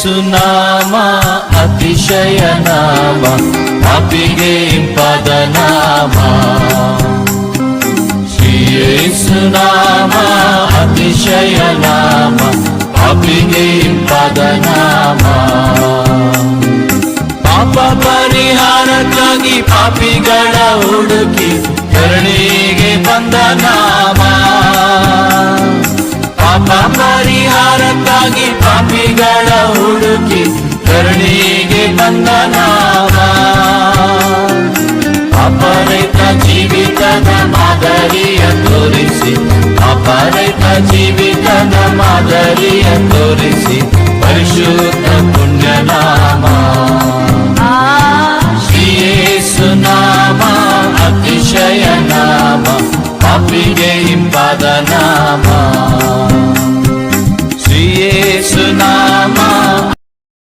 ಸುನಾಮ ಅತಿಶಯ ನಾಮ, ಪಾಪಿಗೆ ಇಂಪಾದ ನಾಮ. ಶ್ರೀ ಯೇಸು ನಾಮ ಅತಿಶಯ ನಾಮ, ಪಾಪಿಗೆ ಇಂಪಾದ ನಾಮ. ಪಾಪ ಪರಿಹಾರಕ್ಕಾಗಿ ಪಾಪಿಗಳ ಹುಡುಕಿ ಕರುಣೆಗೆ ಬಂದ ನಾಮ. ಪಾಪ ಪರಿಹಾರಕ್ಕಾಗಿ ಪಾಪಿಗಳ ಹುಡುಕಿ ಕರುಣೆಗೆ ಬಂದ ನಾಮ. ಪಾಪರಹಿತ ಜೀವಿತದ ಮಾದರಿಯ ತೋರಿಸಿ, ಪಾಪರಹಿತ ಜೀವಿತದ ಮಾದರಿಯ ತೋರಿಸಿ, ಪರಿಶುದ್ಧ